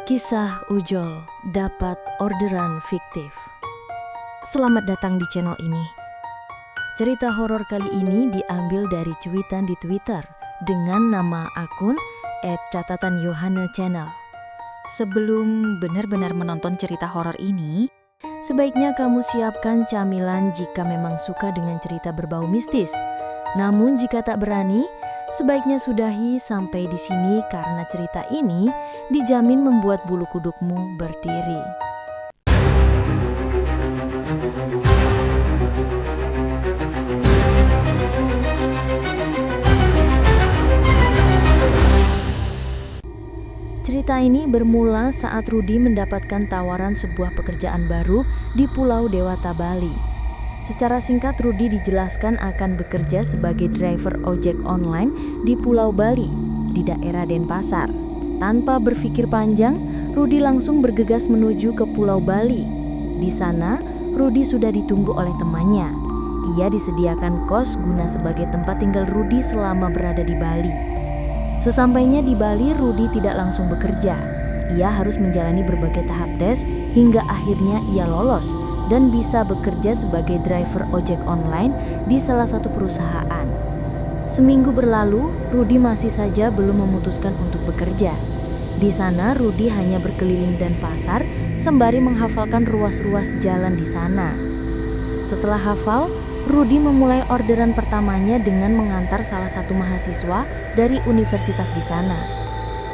Kisah Ujol dapat orderan fiktif. Selamat datang di channel ini. Cerita horor kali ini diambil dari cuitan di Twitter dengan nama akun @catatanyohana_channel. Sebelum benar-benar menonton cerita horor ini, sebaiknya kamu siapkan camilan jika memang suka dengan cerita berbau mistis. Namun jika tak berani, sebaiknya sudahi sampai di sini karena cerita ini dijamin membuat bulu kudukmu berdiri. Cerita ini bermula saat Rudy mendapatkan tawaran sebuah pekerjaan baru di Pulau Dewata, Bali. Secara singkat, Rudy dijelaskan akan bekerja sebagai driver ojek online di Pulau Bali, di daerah Denpasar. Tanpa berpikir panjang, Rudy langsung bergegas menuju ke Pulau Bali. Di sana, Rudy sudah ditunggu oleh temannya. Ia disediakan kos guna sebagai tempat tinggal Rudy selama berada di Bali. Sesampainya di Bali, Rudy tidak langsung bekerja. Ia harus menjalani berbagai tahap tes hingga akhirnya ia lolos dan bisa bekerja sebagai driver ojek online di salah satu perusahaan. Seminggu berlalu, Rudy masih saja belum memutuskan untuk bekerja. Di sana, Rudy hanya berkeliling Denpasar sembari menghafalkan ruas-ruas jalan di sana. Setelah hafal, Rudy memulai orderan pertamanya dengan mengantar salah satu mahasiswa dari universitas di sana.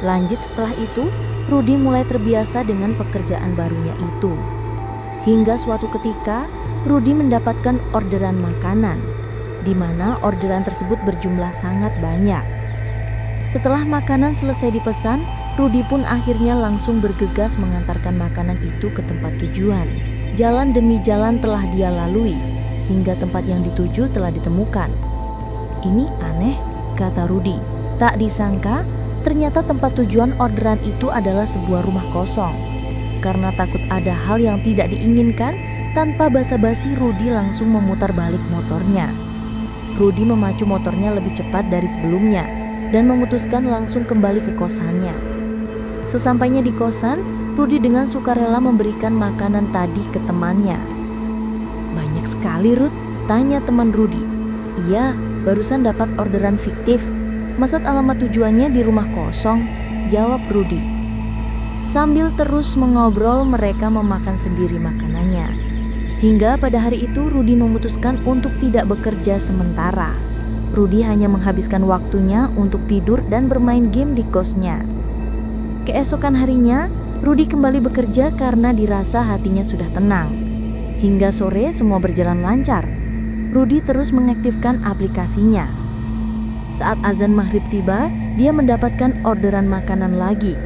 Lanjut setelah itu, Rudy mulai terbiasa dengan pekerjaan barunya itu. Hingga suatu ketika, Rudy mendapatkan orderan makanan, di mana orderan tersebut berjumlah sangat banyak. Setelah makanan selesai dipesan, Rudy pun akhirnya langsung bergegas mengantarkan makanan itu ke tempat tujuan. Jalan demi jalan telah dia lalui, hingga tempat yang dituju telah ditemukan. "Ini aneh," kata Rudy. Tak disangka, ternyata tempat tujuan orderan itu adalah sebuah rumah kosong. Karena takut ada hal yang tidak diinginkan, tanpa basa-basi Rudy langsung memutar balik motornya. Rudy memacu motornya lebih cepat dari sebelumnya dan memutuskan langsung kembali ke kosannya. Sesampainya di kosan, Rudy dengan sukarela memberikan makanan tadi ke temannya. "Banyak sekali, Ruth," tanya teman Rudy. "Iya, barusan dapat orderan fiktif. Maksud alamat tujuannya di rumah kosong," jawab Rudy. Sambil terus mengobrol, mereka memakan sendiri makanannya. Hingga pada hari itu, Rudy memutuskan untuk tidak bekerja sementara. Rudy hanya menghabiskan waktunya untuk tidur dan bermain game di kosnya. Keesokan harinya, Rudy kembali bekerja karena dirasa hatinya sudah tenang. Hingga sore semua berjalan lancar. Rudy terus mengaktifkan aplikasinya. Saat azan maghrib tiba, dia mendapatkan orderan makanan lagi.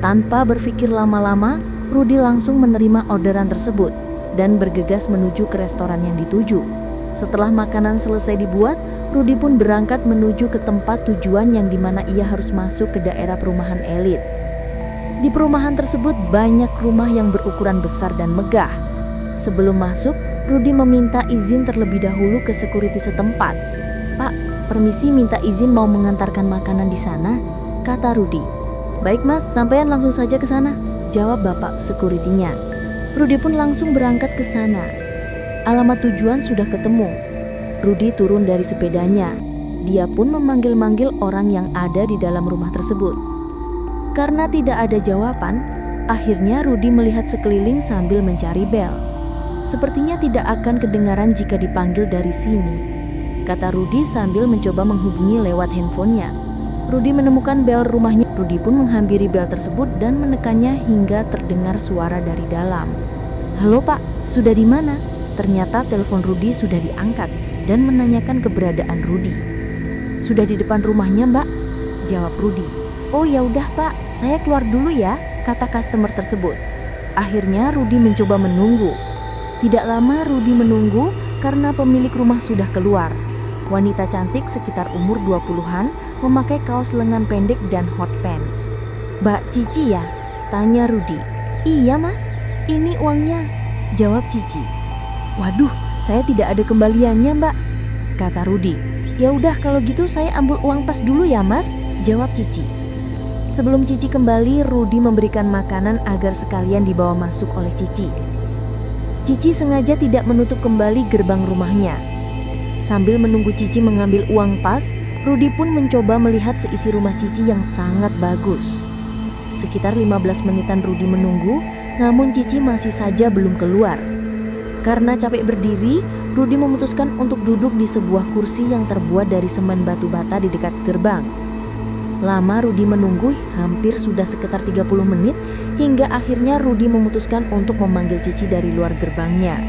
Tanpa berpikir lama-lama, Rudy langsung menerima orderan tersebut dan bergegas menuju ke restoran yang dituju. Setelah makanan selesai dibuat, Rudy pun berangkat menuju ke tempat tujuan yang dimana ia harus masuk ke daerah perumahan elit. Di perumahan tersebut banyak rumah yang berukuran besar dan megah. Sebelum masuk, Rudy meminta izin terlebih dahulu ke security setempat. "Pak, permisi minta izin mau mengantarkan makanan di sana," kata Rudy. "Baik mas, sampean langsung saja ke sana," jawab bapak security-nya. Rudy pun langsung berangkat ke sana. Alamat tujuan sudah ketemu. Rudy turun dari sepedanya. Dia pun memanggil-manggil orang yang ada di dalam rumah tersebut. Karena tidak ada jawaban, akhirnya Rudy melihat sekeliling sambil mencari bel. "Sepertinya tidak akan kedengaran jika dipanggil dari sini," kata Rudy sambil mencoba menghubungi lewat handphonenya. Rudy menemukan bel rumahnya. Rudy pun menghampiri bel tersebut dan menekannya hingga terdengar suara dari dalam. "Halo Pak, sudah di mana?" Ternyata telepon Rudy sudah diangkat dan menanyakan keberadaan Rudy. "Sudah di depan rumahnya Mbak," jawab Rudy. "Oh ya udah Pak, saya keluar dulu ya," kata customer tersebut. Akhirnya Rudy mencoba menunggu. Tidak lama Rudy menunggu karena pemilik rumah sudah keluar. Wanita cantik sekitar umur 20-an memakai kaos lengan pendek dan hot pants. "Mbak Cici ya?" tanya Rudy. "Iya mas, ini uangnya," jawab Cici. "Waduh, saya tidak ada kembaliannya Mbak," kata Rudy. "Ya udah kalau gitu saya ambil uang pas dulu ya mas," jawab Cici. Sebelum Cici kembali, Rudi memberikan makanan agar sekalian dibawa masuk oleh Cici. Cici sengaja tidak menutup kembali gerbang rumahnya. Sambil menunggu Cici mengambil uang pas, Rudi pun mencoba melihat seisi rumah Cici yang sangat bagus. Sekitar 15 menitan Rudi menunggu, namun Cici masih saja belum keluar. Karena capek berdiri, Rudi memutuskan untuk duduk di sebuah kursi yang terbuat dari semen batu bata di dekat gerbang. Lama Rudi menunggu, hampir sudah sekitar 30 menit, hingga akhirnya Rudi memutuskan untuk memanggil Cici dari luar gerbangnya.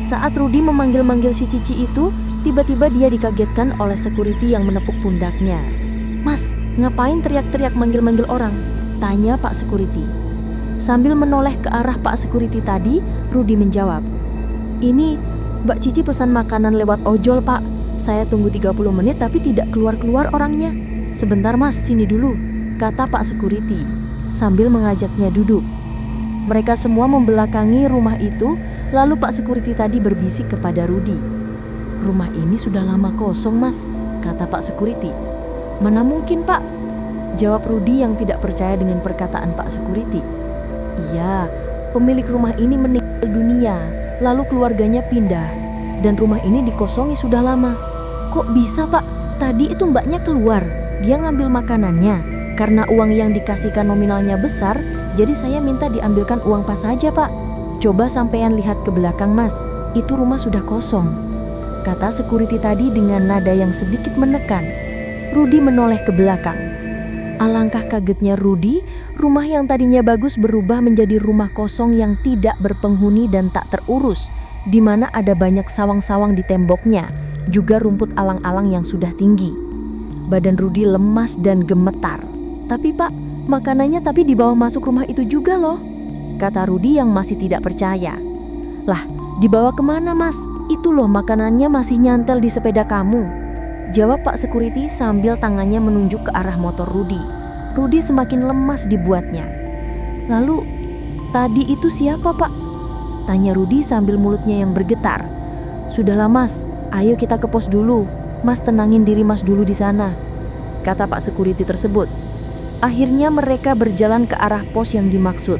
Saat Rudi memanggil-manggil si Cici itu, tiba-tiba dia dikagetkan oleh security yang menepuk pundaknya. "Mas, ngapain teriak-teriak manggil-manggil orang?" tanya Pak Security. Sambil menoleh ke arah Pak Security tadi, Rudi menjawab, "Ini Mbak Cici pesan makanan lewat ojol, Pak. Saya tunggu 30 menit tapi tidak keluar-keluar orangnya." "Sebentar Mas, sini dulu," kata Pak Security sambil mengajaknya duduk. Mereka semua membelakangi rumah itu, lalu Pak Security tadi berbisik kepada Rudi. "Rumah ini sudah lama kosong, Mas," kata Pak Security. "Mana mungkin, Pak?" jawab Rudi yang tidak percaya dengan perkataan Pak Security. "Iya, pemilik rumah ini meninggal dunia, lalu keluarganya pindah, dan rumah ini dikosongi sudah lama." "Kok bisa, Pak? Tadi itu mbaknya keluar, dia ngambil makanannya. Karena uang yang dikasihkan nominalnya besar, jadi saya minta diambilkan uang pas saja, Pak. Coba sampean lihat ke belakang, Mas, itu rumah sudah kosong," kata security tadi dengan nada yang sedikit menekan. Rudi menoleh ke belakang. Alangkah kagetnya Rudi, rumah yang tadinya bagus berubah menjadi rumah kosong yang tidak berpenghuni dan tak terurus, di mana ada banyak sawang-sawang di temboknya, juga rumput alang-alang yang sudah tinggi. Badan Rudi lemas dan gemetar. "Tapi Pak, makanannya tapi dibawa masuk rumah itu juga loh," kata Rudi yang masih tidak percaya. "Lah, dibawa kemana Mas? Itu loh makanannya masih nyantel di sepeda kamu," jawab Pak Security sambil tangannya menunjuk ke arah motor Rudi. Rudi semakin lemas dibuatnya. "Lalu, tadi itu siapa, Pak?" tanya Rudi sambil mulutnya yang bergetar. "Sudahlah Mas, ayo kita ke pos dulu. Mas tenangin diri Mas dulu di sana," kata Pak Security tersebut. Akhirnya mereka berjalan ke arah pos yang dimaksud.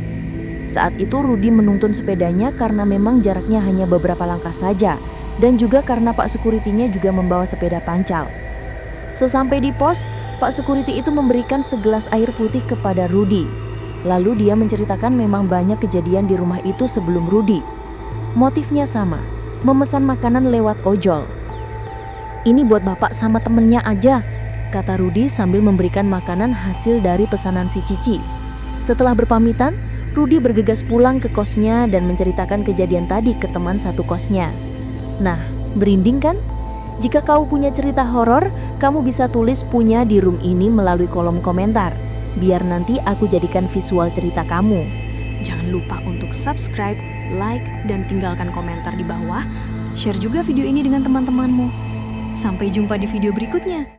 Saat itu Rudi menuntun sepedanya karena memang jaraknya hanya beberapa langkah saja, dan juga karena Pak Security-nya juga membawa sepeda pancal. Sesampai di pos, Pak Security itu memberikan segelas air putih kepada Rudi. Lalu dia menceritakan memang banyak kejadian di rumah itu sebelum Rudi. Motifnya sama, memesan makanan lewat ojol. "Ini buat bapak sama temennya aja," kata Rudi sambil memberikan makanan hasil dari pesanan si Cici. Setelah berpamitan, Rudi bergegas pulang ke kosnya dan menceritakan kejadian tadi ke teman satu kosnya. Nah, berinding kan? Jika kau punya cerita horor, kamu bisa tulis punya di room ini melalui kolom komentar. Biar nanti aku jadikan visual cerita kamu. Jangan lupa untuk subscribe, like, dan tinggalkan komentar di bawah. Share juga video ini dengan teman-temanmu. Sampai jumpa di video berikutnya.